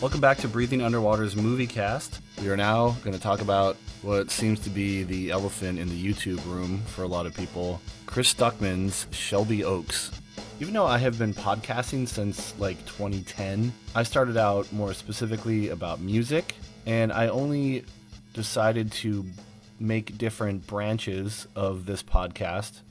Welcome back to Breathing Underwater's Moviecast. We are now going to talk about what seems to be the elephant in the YouTube room for a lot of people, Chris Stuckmann's Shelby Oaks. Even though I have been podcasting since like 2010, I started out more specifically about music, and I only decided to make different branches of this podcast,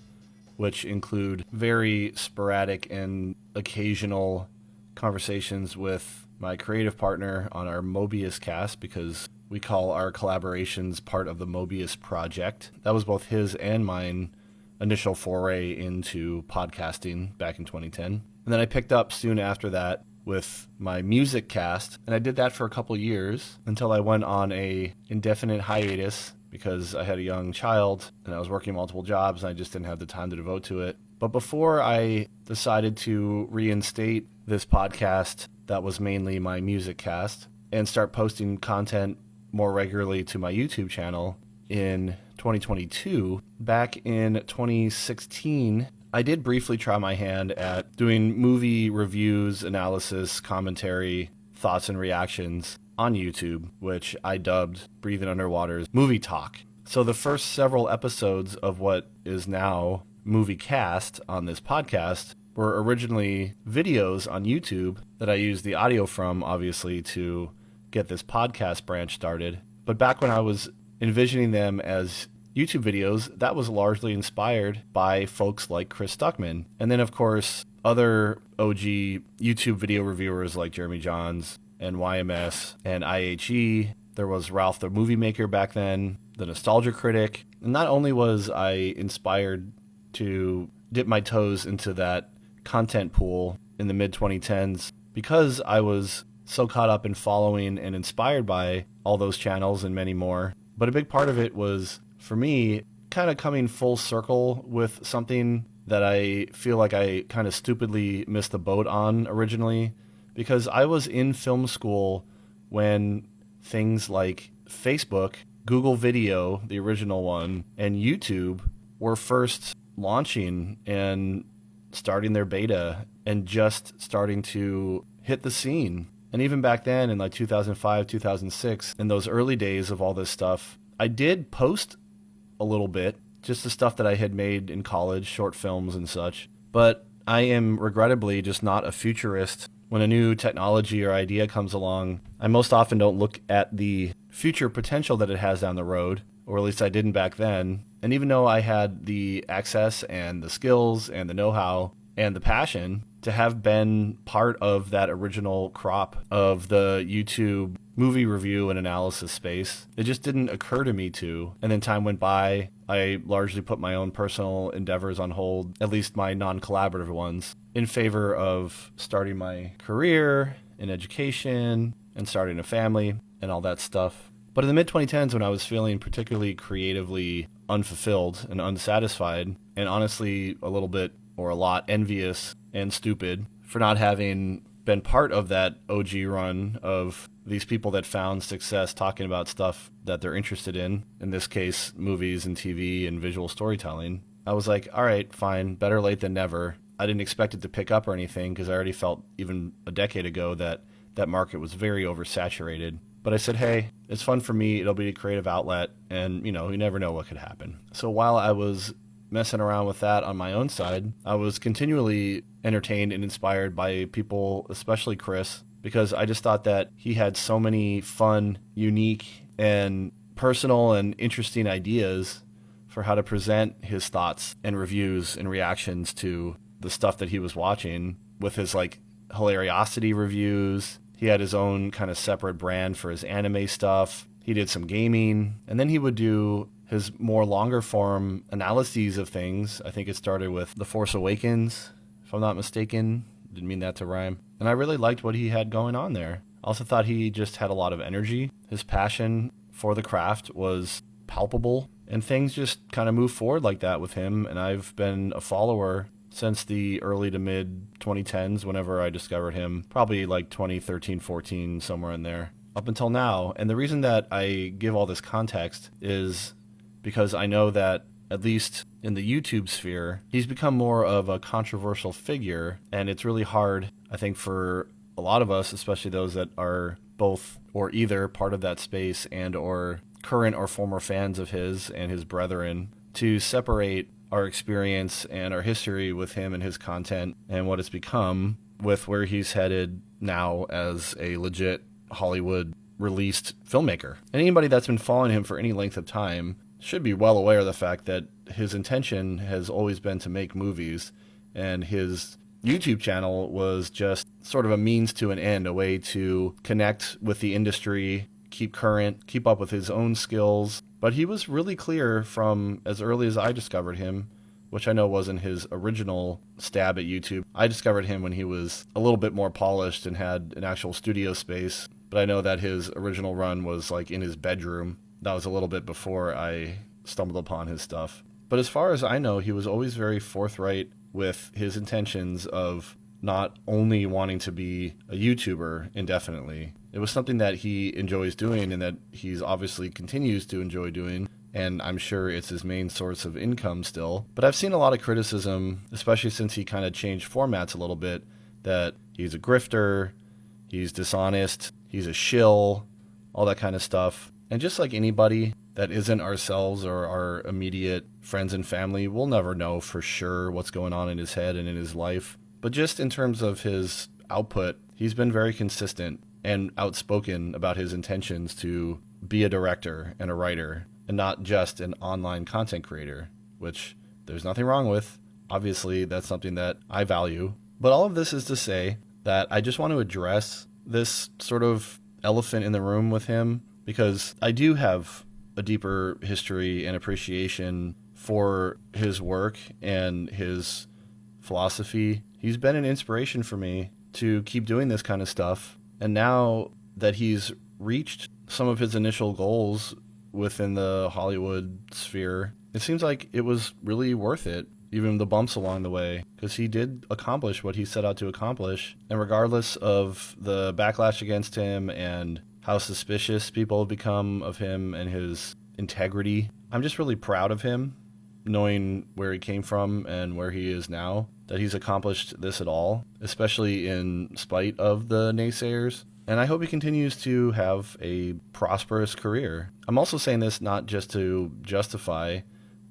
which include very sporadic and occasional conversations with my creative partner on our Moviecast, because we call our collaborations part of the Mobius project. That was both his and mine initial foray into podcasting back in 2010. And then I picked up soon after that with my music cast, and I did that for a couple years until I went on a indefinite hiatus because I had a young child and I was working multiple jobs and I just didn't have the time to devote to it. But before I decided to reinstate this podcast that was mainly my music cast and start posting content more regularly to my YouTube channel in 2022, back in 2016, I did briefly try my hand at doing movie reviews, analysis, commentary, thoughts and reactions on YouTube, which I dubbed Breathing Underwater's Movie Talk. So the first several episodes of what is now Moviecast on this podcast were originally videos on YouTube that I used the audio from, obviously, to get this podcast branch started. But back when I was envisioning them as YouTube videos, that was largely inspired by folks like Chris Stuckmann. And then, of course, other OG YouTube video reviewers like Jeremy Johns and YMS and IHE. There was Ralph the Movie Maker back then, the Nostalgia Critic. And not only was I inspired to dip my toes into that content pool in the mid-2010s because I was so caught up in following and inspired by all those channels and many more. But a big part of it was, for me, kind of coming full circle with something that I feel like I kind of stupidly missed the boat on originally, because I was in film school when things like Facebook, Google Video, the original one, and YouTube were first launching and starting their beta and just starting to hit the scene. And even back then in like 2005, 2006, in those early days of all this stuff, I did post a little bit, just the stuff that I had made in college, short films and such. But I am regrettably just not a futurist. When a new technology or idea comes along, I most often don't look at the future potential that it has down the road, or at least I didn't back then. And even though I had the access and the skills and the know-how and the passion to have been part of that original crop of the YouTube movie review and analysis space, it just didn't occur to me to. And then time went by. I largely put my own personal endeavors on hold, at least my non-collaborative ones, in favor of starting my career in education and starting a family and all that stuff. But in the mid-2010s, when I was feeling particularly creatively unfulfilled and unsatisfied, and honestly a little bit or a lot envious and stupid for not having been part of that OG run of these people that found success talking about stuff that they're interested in this case, movies and TV and visual storytelling, I was like, all right, fine, better late than never. I didn't expect it to pick up or anything because I already felt even a decade ago that that market was very oversaturated. But I said, hey, it's fun for me. It'll be a creative outlet. And, you never know what could happen. So while I was messing around with that on my own side, I was continually entertained and inspired by people, especially Chris, because I just thought that he had so many fun, unique, and personal and interesting ideas for how to present his thoughts and reviews and reactions to the stuff that he was watching with his like hilariosity reviews. He had his own kind of separate brand for his anime stuff. He did some gaming, and then he would do his more longer form analyses of things. I think it started with The Force Awakens, if I'm not mistaken. Didn't mean that to rhyme. And I really liked what he had going on there. I also thought he just had a lot of energy. His passion for the craft was palpable, and things just kind of moved forward like that with him. And I've been a follower since the early to mid 2010s, whenever I discovered him, probably like 2013, 14, somewhere in there, up until now. And the reason that I give all this context is because I know that, at least in the YouTube sphere, he's become more of a controversial figure, and it's really hard, I think, for a lot of us, especially those that are both or either part of that space and or current or former fans of his and his brethren, to separate our experience and our history with him and his content and what it's become with where he's headed now as a legit Hollywood released filmmaker. And anybody that's been following him for any length of time should be well aware of the fact that his intention has always been to make movies, and his YouTube channel was just sort of a means to an end, a way to connect with the industry, keep current, keep up with his own skills. But he was really clear from as early as I discovered him, which I know wasn't his original stab at YouTube. I discovered him when he was a little bit more polished and had an actual studio space. But I know that his original run was like in his bedroom. That was a little bit before I stumbled upon his stuff. But as far as I know, he was always very forthright with his intentions of not only wanting to be a YouTuber indefinitely. It was something that he enjoys doing and that he's obviously continues to enjoy doing, and I'm sure it's his main source of income still. But I've seen a lot of criticism, especially since he kind of changed formats a little bit, that he's a grifter, he's dishonest, he's a shill, all that kind of stuff. And just like anybody that isn't ourselves or our immediate friends and family, we'll never know for sure what's going on in his head and in his life. But just in terms of his output, he's been very consistent and outspoken about his intentions to be a director and a writer and not just an online content creator, which there's nothing wrong with. Obviously, that's something that I value. But all of this is to say that I just want to address this sort of elephant in the room with him, because I do have a deeper history and appreciation for his work and his philosophy. He's been an inspiration for me to keep doing this kind of stuff. And now that he's reached some of his initial goals within the Hollywood sphere, it seems like it was really worth it, even the bumps along the way, because he did accomplish what he set out to accomplish. And regardless of the backlash against him and how suspicious people have become of him and his integrity, I'm just really proud of him, knowing where he came from and where he is now, that he's accomplished this at all, especially in spite of the naysayers. And I hope he continues to have a prosperous career. I'm also saying this not just to justify,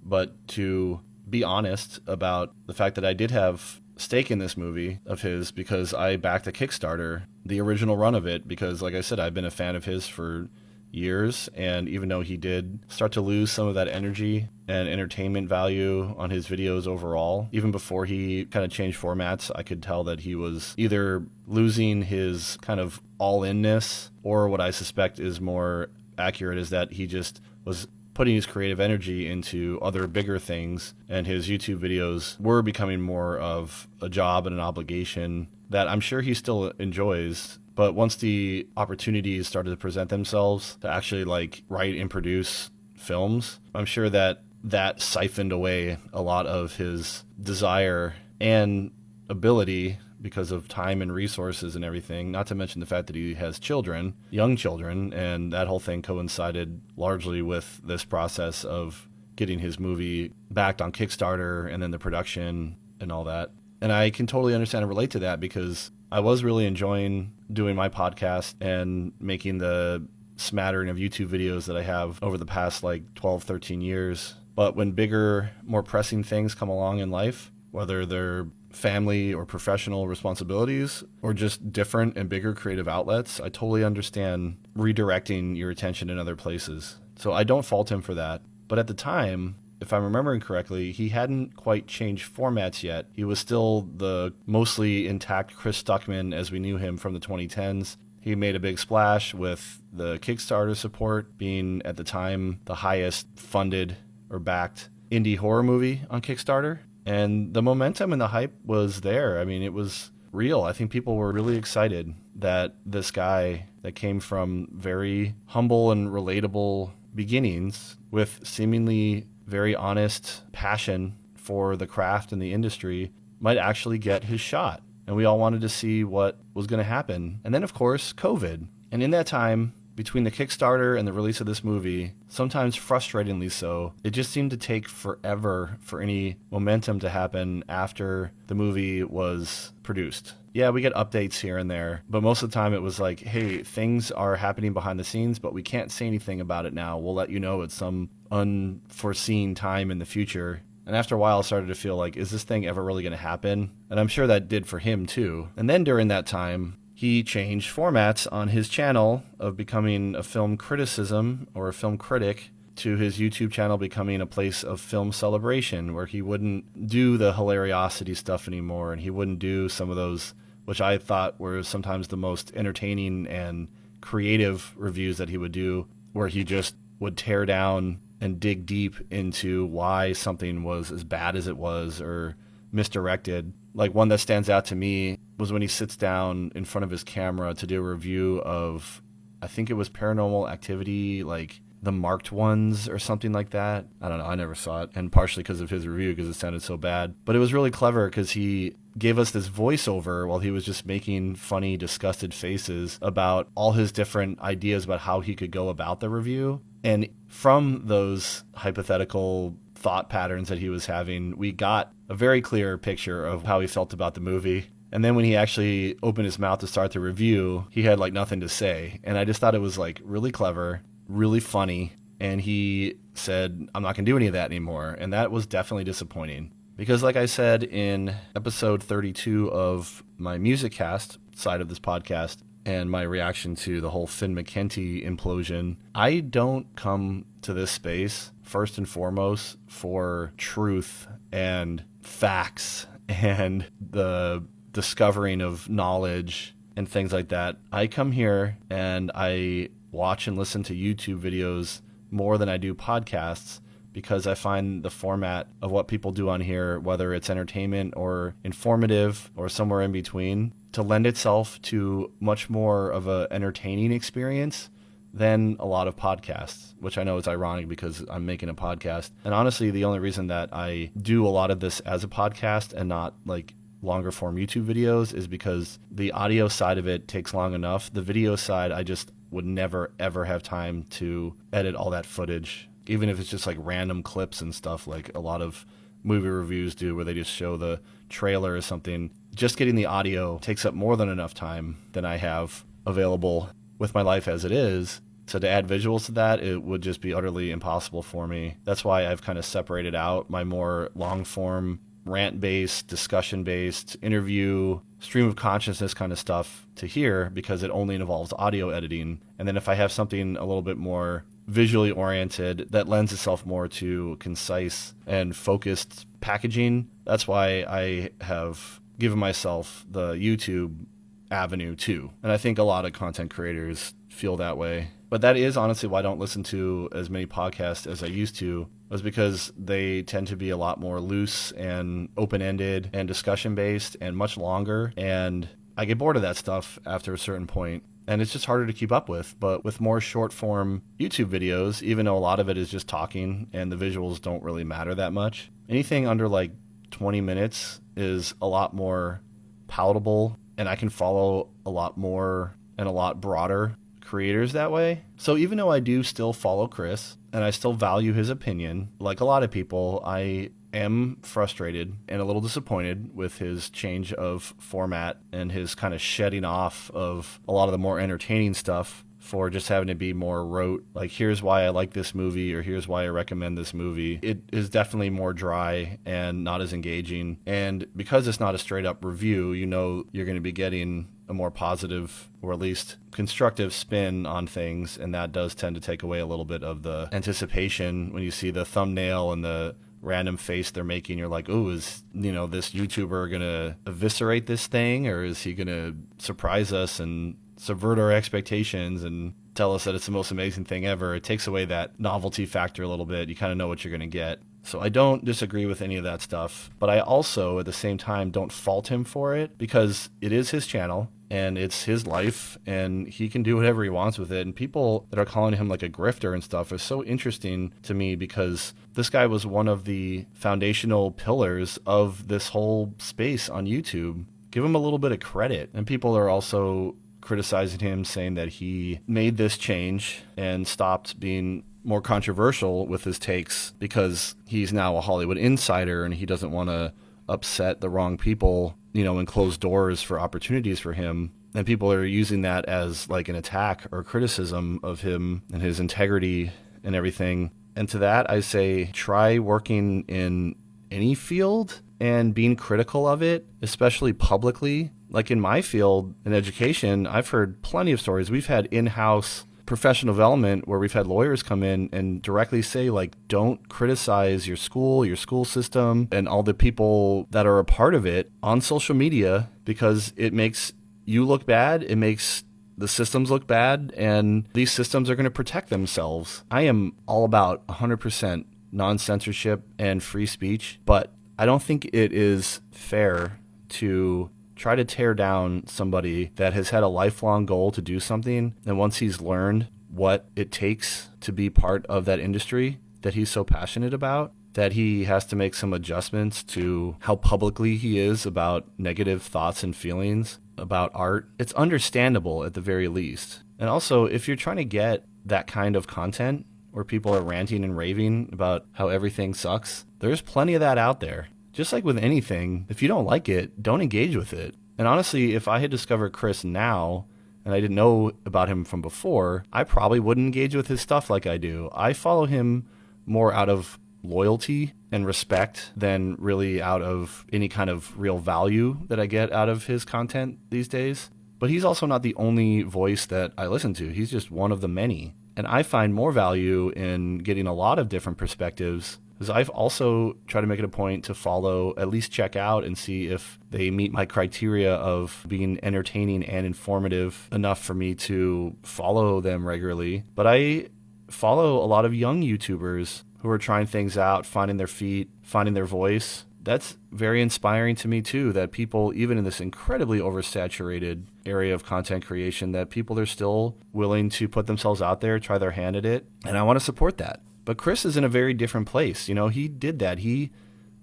but to be honest about the fact that I did have stake in this movie of his, because I backed the Kickstarter, the original run of it, because like I said, I've been a fan of his for years, and even though he did start to lose some of that energy and entertainment value on his videos overall, even before he kind of changed formats, I could tell that he was either losing his kind of all-inness, or what I suspect is more accurate is that he just was putting his creative energy into other bigger things, and his YouTube videos were becoming more of a job and an obligation that I'm sure he still enjoys. But once the opportunities started to present themselves to actually like write and produce films, I'm sure that that siphoned away a lot of his desire and ability because of time and resources and everything, not to mention the fact that he has children, young children, and that whole thing coincided largely with this process of getting his movie backed on Kickstarter and then the production and all that. And I can totally understand and relate to that, because I was really enjoying doing my podcast and making the smattering of YouTube videos that I have over the past like 12, 13 years. But when bigger, more pressing things come along in life, whether they're family or professional responsibilities or just different and bigger creative outlets, I totally understand redirecting your attention in other places. So I don't fault him for that. But at the time, if I'm remembering correctly, he hadn't quite changed formats yet. He was still the mostly intact Chris Stuckmann as we knew him from the 2010s. He made a big splash with the Kickstarter support being at the time the highest funded or backed indie horror movie on Kickstarter. And the momentum and the hype was there. I mean, it was real. I think people were really excited that this guy that came from very humble and relatable beginnings with seemingly very honest passion for the craft and the industry might actually get his shot. And we all wanted to see what was going to happen. And then, of course, COVID. And in that time, between the Kickstarter and the release of this movie, sometimes frustratingly so, it just seemed to take forever for any momentum to happen after the movie was produced. Yeah, we get updates here and there, but most of the time it was like, hey, things are happening behind the scenes, but we can't say anything about it now. We'll let you know at some unforeseen time in the future. And after a while, I started to feel like, is this thing ever really going to happen? And I'm sure that did for him too. And then during that time, he changed formats on his channel of becoming a film criticism or a film critic to his YouTube channel becoming a place of film celebration, where he wouldn't do the hilariosity stuff anymore, and he wouldn't do some of those, which I thought were sometimes the most entertaining and creative reviews that he would do, where he just would tear down and dig deep into why something was as bad as it was or misdirected. Like, one that stands out to me was when he sits down in front of his camera to do a review of, I think it was Paranormal Activity, like the marked ones or something like that. I don't know. I never saw it. And partially because of his review, because it sounded so bad. But it was really clever because he gave us this voiceover while he was just making funny, disgusted faces about all his different ideas about how he could go about the review. And from those hypothetical thought patterns that he was having, we got a very clear picture of how he felt about the movie. And then when he actually opened his mouth to start the review, he had like nothing to say. And I just thought it was like really clever, really funny. And he said, I'm not going to do any of that anymore. And that was definitely disappointing. Because like I said in episode 32 of my Moviecast side of this podcast, and my reaction to the whole Finn McKenty implosion, I don't come to this space first and foremost for truth and facts and the discovering of knowledge and things like that. I come here and I watch and listen to YouTube videos more than I do podcasts, because I find the format of what people do on here, whether it's entertainment or informative or somewhere in between, to lend itself to much more of an entertaining experience than a lot of podcasts, which I know is ironic because I'm making a podcast. And honestly, the only reason that I do a lot of this as a podcast and not like longer form YouTube videos is because the audio side of it takes long enough. The video side, I just would never, ever have time to edit all that footage, even if it's just like random clips and stuff like a lot of movie reviews do, where they just show the trailer or something. Just getting the audio takes up more than enough time than I have available with my life as it is. So to add visuals to that, it would just be utterly impossible for me. That's why I've kind of separated out my more long-form, rant-based, discussion-based, interview, stream of consciousness kind of stuff to here, because it only involves audio editing. And then if I have something a little bit more visually oriented that lends itself more to concise and focused packaging, that's why I have given myself the YouTube avenue too. And I think a lot of content creators feel that way. But that is honestly why I don't listen to as many podcasts as I used to, was because they tend to be a lot more loose and open-ended and discussion-based and much longer. And I get bored of that stuff after a certain point. And it's just harder to keep up with. But with more short-form YouTube videos, even though a lot of it is just talking and the visuals don't really matter that much, anything under like 20 minutes is a lot more palatable, and I can follow a lot more and a lot broader creators that way. So even though I do still follow Chris and I still value his opinion, like a lot of people, I am frustrated and a little disappointed with his change of format and his kind of shedding off of a lot of the more entertaining stuff for just having to be more rote, like here's why I like this movie or here's why I recommend this movie. It is definitely more dry and not as engaging. And because it's not a straight up review, you know you're going to be getting a more positive or at least constructive spin on things, and that does tend to take away a little bit of the anticipation when you see the thumbnail and the random face they're making. You're like, oh, is this YouTuber gonna eviscerate this thing, or is he gonna surprise us and subvert our expectations and tell us that it's the most amazing thing ever? It takes away that novelty factor a little bit. You kind of know what you're gonna get. So I don't disagree with any of that stuff, but I also at the same time don't fault him for it, because it is his channel and it's his life and he can do whatever he wants with it. And people that are calling him like a grifter and stuff is so interesting to me, because this guy was one of the foundational pillars of this whole space on YouTube. Give him a little bit of credit. And people are also criticizing him, saying that he made this change and stopped being more controversial with his takes because he's now a Hollywood insider and he doesn't want to upset the wrong people, and close doors for opportunities for him. And people are using that as like an attack or criticism of him and his integrity and everything. And to that, I say, try working in any field and being critical of it, especially publicly. Like in my field, in education, I've heard plenty of stories. We've had in-house professional development where we've had lawyers come in and directly say, like, don't criticize your school system, and all the people that are a part of it on social media because it makes you look bad, it makes the systems look bad, and these systems are going to protect themselves. I am all about 100% non-censorship and free speech, but I don't think it is fair to try to tear down somebody that has had a lifelong goal to do something, and once he's learned what it takes to be part of that industry that he's so passionate about, that he has to make some adjustments to how publicly he is about negative thoughts and feelings about art. It's understandable at the very least. And also, if you're trying to get that kind of content where people are ranting and raving about how everything sucks, there's plenty of that out there. Just like with anything, if you don't like it, don't engage with it. And honestly, if I had discovered Chris now and I didn't know about him from before, I probably wouldn't engage with his stuff like I do. I follow him more out of loyalty and respect than really out of any kind of real value that I get out of his content these days. But he's also not the only voice that I listen to. He's just one of the many. And I find more value in getting a lot of different perspectives, because I've also tried to make it a point to follow, at least check out and see if they meet my criteria of being entertaining and informative enough for me to follow them regularly. But I follow a lot of young YouTubers who are trying things out, finding their feet, finding their voice. That's very inspiring to me too, that people, even in this incredibly oversaturated area of content creation, that people are still willing to put themselves out there, try their hand at it. And I want to support that. But Chris is in a very different place. He did that. He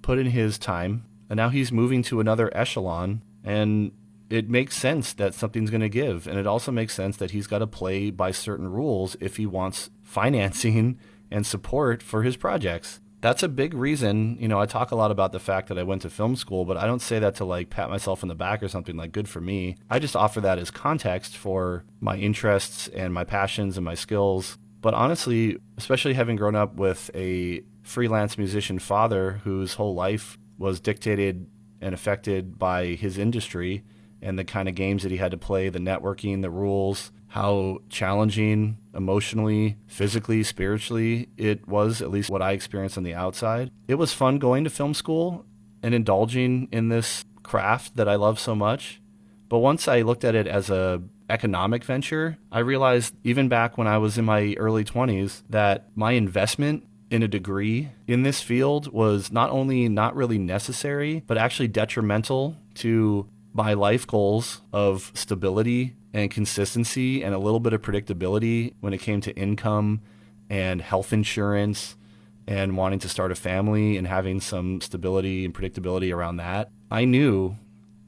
put in his time, and now he's moving to another echelon. And it makes sense that something's going to give. And it also makes sense that he's got to play by certain rules if he wants financing and support for his projects. That's a big reason. I talk a lot about the fact that I went to film school, but I don't say that to like pat myself on the back or something, like good for me. I just offer that as context for my interests and my passions and my skills. But honestly, especially having grown up with a freelance musician father whose whole life was dictated and affected by his industry and the kind of games that he had to play, the networking, the rules, how challenging emotionally, physically, spiritually it was, at least what I experienced on the outside. It was fun going to film school and indulging in this craft that I love so much. But once I looked at it as a economic venture, I realized even back when I was in my early 20s that my investment in a degree in this field was not only not really necessary, but actually detrimental to my life goals of stability and consistency and a little bit of predictability when it came to income and health insurance and wanting to start a family and having some stability and predictability around that. I knew,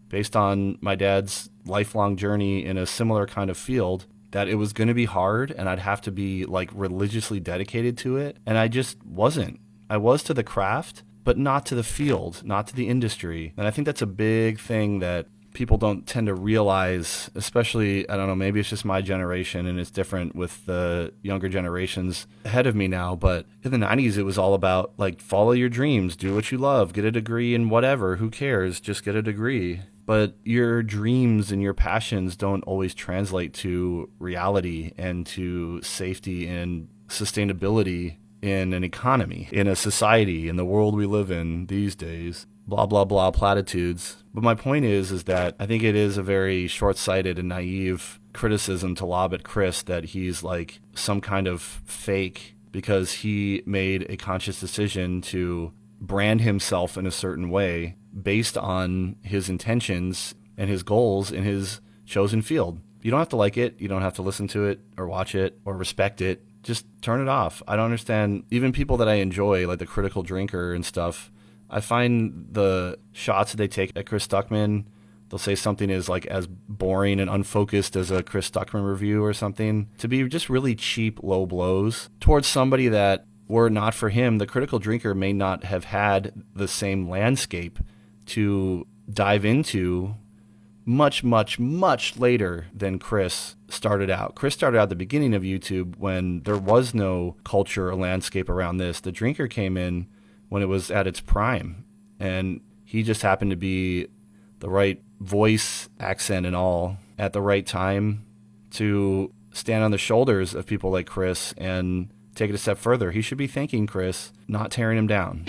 based on my dad's lifelong journey in a similar kind of field, that it was going to be hard and I'd have to be like religiously dedicated to it. And I just wasn't. I was to the craft, but not to the field, not to the industry. And I think that's a big thing that people don't tend to realize, especially, I don't know, maybe it's just my generation and it's different with the younger generations ahead of me now. But in the 90s, it was all about like, follow your dreams, do what you love, get a degree in whatever, who cares, just get a degree. But your dreams and your passions don't always translate to reality and to safety and sustainability in an economy, in a society, in the world we live in these days. Blah, blah, blah, platitudes. But my point is that I think it is a very short-sighted and naive criticism to lob at Chris that he's like some kind of fake because he made a conscious decision to brand himself in a certain way based on his intentions and his goals in his chosen field. You don't have to like it. You don't have to listen to it or watch it or respect it. Just turn it off. I don't understand. Even people that I enjoy, like the Critical Drinker and stuff, I find the shots that they take at Chris Stuckmann, they'll say something is like as boring and unfocused as a Chris Stuckmann review or something, to be just really cheap, low blows towards somebody that, were not for him, the critical drinker may not have had the same landscape to dive into much, much, much later than Chris started out. Chris started out at the beginning of YouTube when there was no culture or landscape around this. The drinker came in when it was at its prime, and he just happened to be the right voice, accent, and all at the right time to stand on the shoulders of people like Chris and take it a step further. He should be thanking Chris, not tearing him down.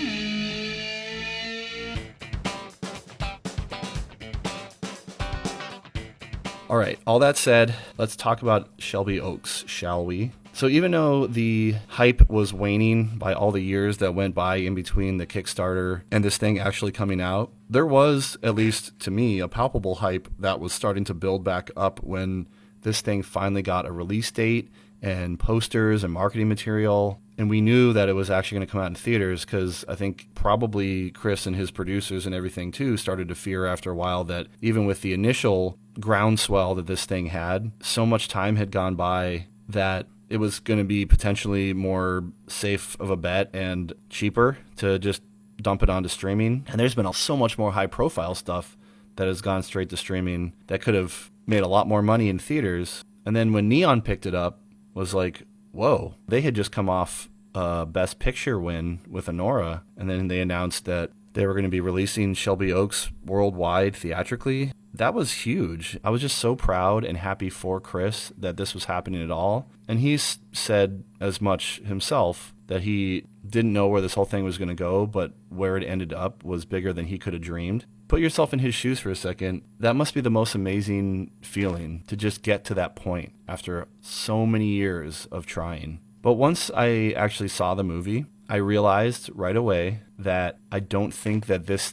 All right, all that said, let's talk about Shelby Oaks, shall we? So even though the hype was waning by all the years that went by in between the Kickstarter and this thing actually coming out, there was, at least to me, a palpable hype that was starting to build back up when this thing finally got a release date and posters and marketing material. And we knew that it was actually going to come out in theaters because I think probably Chris and his producers and everything too started to fear after a while that even with the initial groundswell that this thing had, so much time had gone by that it was going to be potentially more safe of a bet and cheaper to just dump it onto streaming. And there's been so much more high profile stuff that has gone straight to streaming that could have made a lot more money in theaters. And then when Neon picked it up, was like, whoa, they had just come off a Best Picture win with Anora, and then they announced that they were going to be releasing Shelby Oaks worldwide theatrically. That was huge. I was just so proud and happy for Chris that this was happening at all. And he's said as much himself that he didn't know where this whole thing was going to go, but where it ended up was bigger than he could have dreamed. Put yourself in his shoes for a second. That must be the most amazing feeling to just get to that point after so many years of trying. But once I actually saw the movie, I realized right away that I don't think that this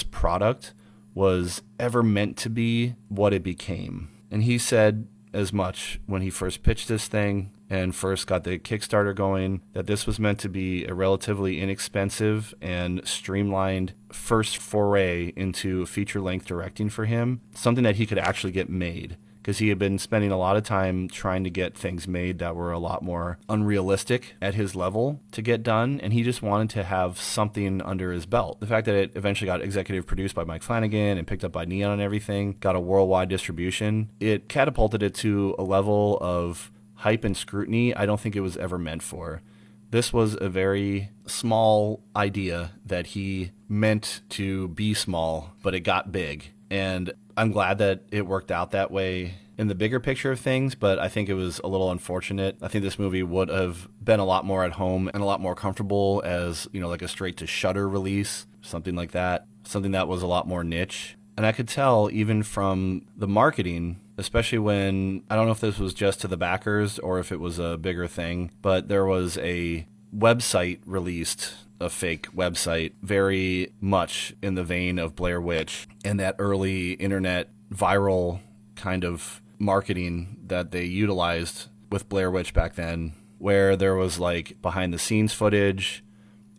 product was ever meant to be what it became. And he said as much when he first pitched this thing and first got the Kickstarter going, that this was meant to be a relatively inexpensive and streamlined first foray into feature-length directing for him, something that he could actually get made. Because he had been spending a lot of time trying to get things made that were a lot more unrealistic at his level to get done, and he just wanted to have something under his belt. The fact that it eventually got executive produced by Mike Flanagan and picked up by Neon and everything, got a worldwide distribution, it catapulted it to a level of hype and scrutiny I don't think it was ever meant for. This was a very small idea that he meant to be small, but it got big. And I'm glad that it worked out that way in the bigger picture of things, but I think it was a little unfortunate. I think this movie would have been a lot more at home and a lot more comfortable as, like a straight to Shudder release, something like that, something that was a lot more niche. And I could tell even from the marketing, especially when, I don't know if this was just to the backers or if it was a bigger thing, but there was a website released, a fake website, very much in the vein of Blair Witch and that early internet viral kind of marketing that they utilized with Blair Witch back then, where there was like behind the scenes footage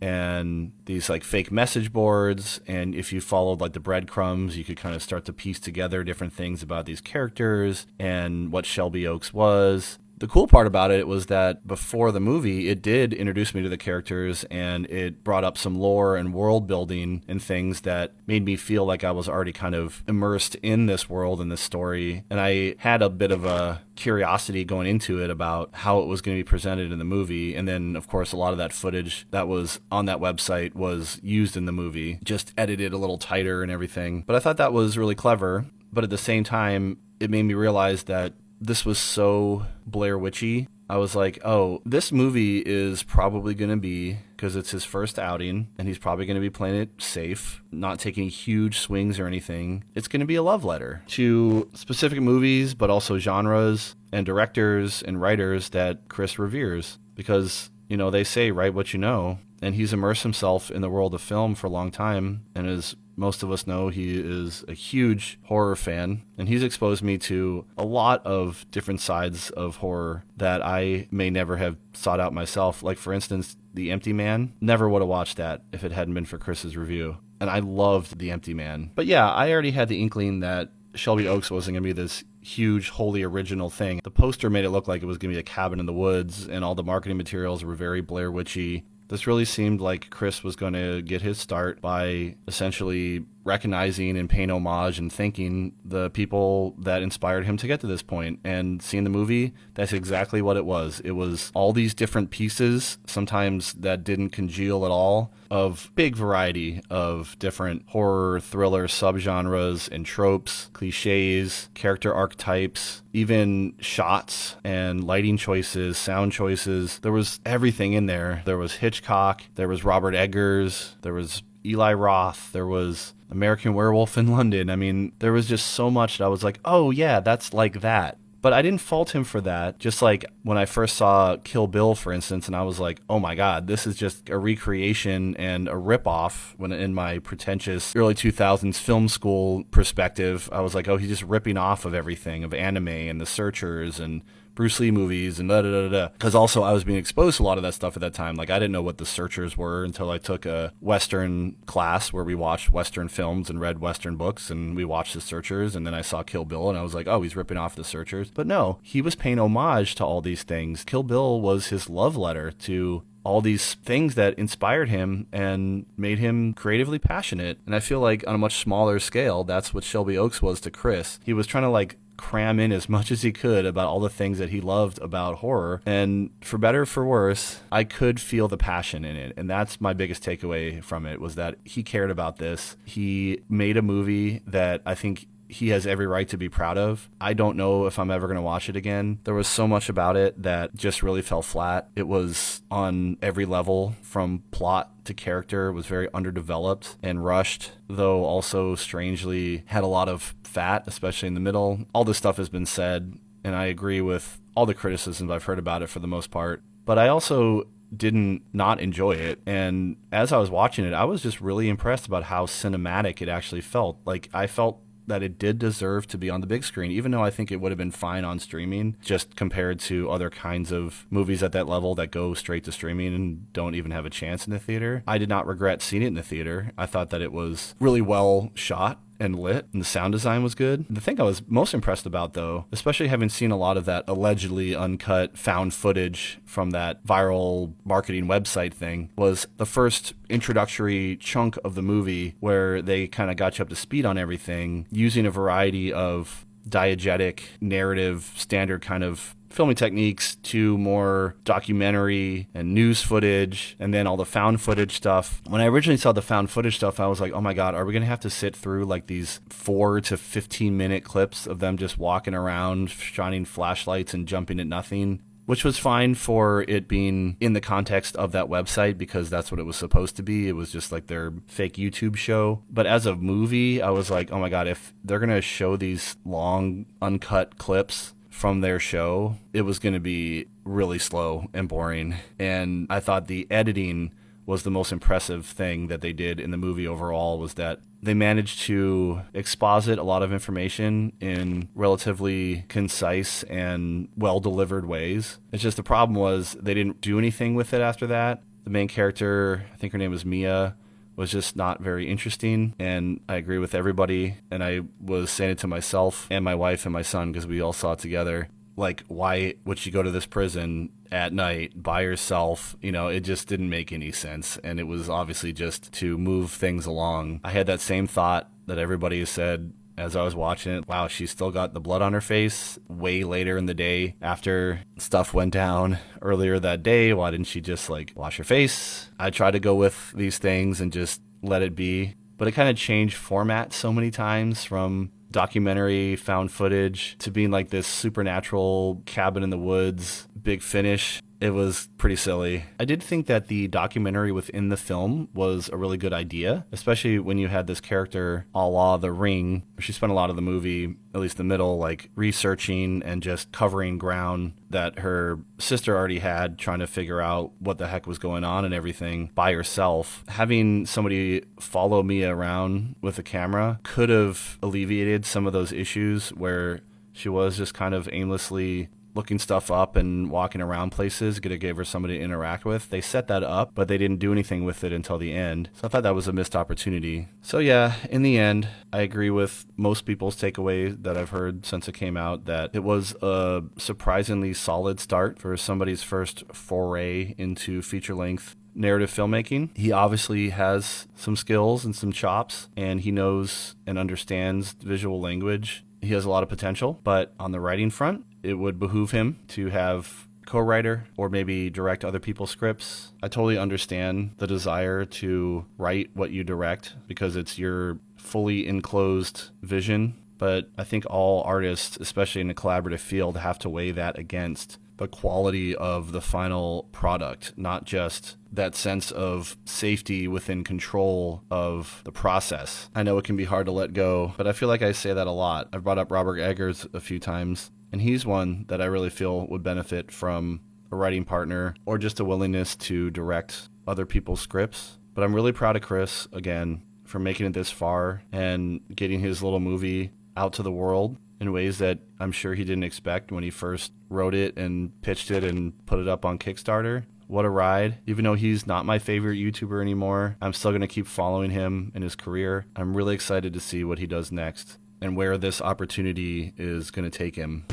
and these like fake message boards, and if you followed like the breadcrumbs, you could kind of start to piece together different things about these characters and what Shelby Oaks was. The cool part about it was that before the movie, it did introduce me to the characters, and it brought up some lore and world building and things that made me feel like I was already kind of immersed in this world and this story. And I had a bit of a curiosity going into it about how it was going to be presented in the movie. And then, of course, a lot of that footage that was on that website was used in the movie, just edited a little tighter and everything. But I thought that was really clever. But at the same time, it made me realize that this was so Blair Witchy. I was like, oh, this movie is probably going to be, because it's his first outing, and he's probably going to be playing it safe, not taking huge swings or anything. It's going to be a love letter to specific movies, but also genres and directors and writers that Chris reveres. Because, they say, write what you know. And he's immersed himself in the world of film for a long time and has most of us know, he is a huge horror fan, and he's exposed me to a lot of different sides of horror that I may never have sought out myself. Like, for instance, The Empty Man. Never would have watched that if it hadn't been for Chris's review. And I loved The Empty Man. But yeah, I already had the inkling that Shelby Oaks wasn't going to be this huge, wholly original thing. The poster made it look like it was going to be a cabin in the woods, and all the marketing materials were very Blair Witchy. This really seemed like Chris was going to get his start by essentially recognizing and paying homage and thanking the people that inspired him to get to this point. And seeing the movie, that's exactly what it was. It was all these different pieces, sometimes that didn't congeal at all, of big variety of different horror, thriller subgenres and tropes, cliches, character archetypes, even shots and lighting choices, sound choices. There was everything in there. There was Hitchcock, there was Robert Eggers, there was Eli Roth, there was American Werewolf in London. I mean, there was just so much that I was like, oh yeah, that's like that. But I didn't fault him for that. Just like when I first saw Kill Bill, for instance, and I was like, oh my God, this is just a recreation and a ripoff. When in my pretentious early 2000s film school perspective, I was like, oh, he's just ripping off of everything, of anime and The Searchers and Bruce Lee movies and da-da-da-da. Because also I was being exposed to a lot of that stuff at that time. Like, I didn't know what The Searchers were until I took a Western class where we watched Western films and read Western books, and we watched The Searchers, and then I saw Kill Bill, and I was like, oh, he's ripping off The Searchers. But no, he was paying homage to all these things. Kill Bill was his love letter to all these things that inspired him and made him creatively passionate. And I feel like on a much smaller scale, that's what Shelby Oaks was to Chris. He was trying to like cram in as much as he could about all the things that he loved about horror. And for better or for worse, I could feel the passion in it. And that's my biggest takeaway from it, was that he cared about this. He made a movie that I think he has every right to be proud of. I don't know if I'm ever going to watch it again. There was so much about it that just really fell flat. It was on every level, from plot to character. It was very underdeveloped and rushed, though also strangely had a lot of fat, especially in the middle. All this stuff has been said, and I agree with all the criticisms I've heard about it for the most part. But I also didn't not enjoy it. And as I was watching it, I was just really impressed about how cinematic it actually felt. Like, I felt that it did deserve to be on the big screen, even though I think it would have been fine on streaming, just compared to other kinds of movies at that level that go straight to streaming and don't even have a chance in the theater. I did not regret seeing it in the theater. I thought that it was really well shot and lit, and the sound design was good. The thing I was most impressed about, though, especially having seen a lot of that allegedly uncut found footage from that viral marketing website thing, was the first introductory chunk of the movie where they kind of got you up to speed on everything, using a variety of diegetic, narrative, standard kind of filming techniques to more documentary and news footage, and then all the found footage stuff. When I originally saw the found footage stuff, I was like, oh my God, are we going to have to sit through like these 4 to 15 minute clips of them just walking around, shining flashlights and jumping at nothing? Which was fine for it being in the context of that website, because that's what it was supposed to be. It was just like their fake YouTube show. But as a movie, I was like, oh my God, if they're going to show these long, uncut clips from their show, it was going to be really slow and boring. And I thought the editing was the most impressive thing that they did in the movie overall, was that they managed to exposit a lot of information in relatively concise and well-delivered ways. It's just the problem was they didn't do anything with it after that. The main character, I think her name was Mia, was just not very interesting, and I agree with everybody, and I was saying it to myself and my wife and my son, because we all saw it together, like, why would she go to this prison at night by herself? You know, it just didn't make any sense, and it was obviously just to move things along. I had that same thought that everybody has said as I was watching it. Wow, she's still got the blood on her face way later in the day after stuff went down earlier that day. Why didn't she just like wash her face? I try to go with these things and just let it be, but it kind of changed format so many times, from documentary found footage to being like this supernatural cabin in the woods, Big Finish. It was pretty silly. I did think that the documentary within the film was a really good idea, especially when you had this character a la The Ring. She spent a lot of the movie, at least the middle, like researching and just covering ground that her sister already had, trying to figure out what the heck was going on and everything by herself. Having somebody follow Mia around with a camera could have alleviated some of those issues where she was just kind of aimlessly looking stuff up and walking around places. Could have gave her somebody to interact with. They set that up, but they didn't do anything with it until the end. So I thought that was a missed opportunity. So yeah, in the end, I agree with most people's takeaway that I've heard since it came out, that it was a surprisingly solid start for somebody's first foray into feature-length narrative filmmaking. He obviously has some skills and some chops, and he knows and understands visual language. He has a lot of potential, but on the writing front, it would behoove him to have co-writer or maybe direct other people's scripts. I totally understand the desire to write what you direct because it's your fully enclosed vision, but I think all artists, especially in a collaborative field, have to weigh that against the quality of the final product, not just that sense of safety within control of the process. I know it can be hard to let go, but I feel like I say that a lot. I've brought up Robert Eggers a few times, and he's one that I really feel would benefit from a writing partner or just a willingness to direct other people's scripts. But I'm really proud of Chris, again, for making it this far and getting his little movie out to the world in ways that I'm sure he didn't expect when he first wrote it and pitched it and put it up on Kickstarter. What a ride. Even though he's not my favorite YouTuber anymore, I'm still going to keep following him in his career. I'm really excited to see what he does next and where this opportunity is going to take him.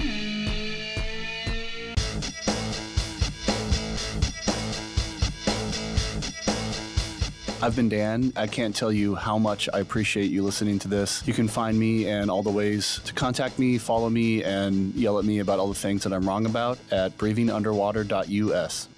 I've been Dan. I can't tell you how much I appreciate you listening to this. You can find me and all the ways to contact me, follow me, and yell at me about all the things that I'm wrong about at breathingunderwater.us.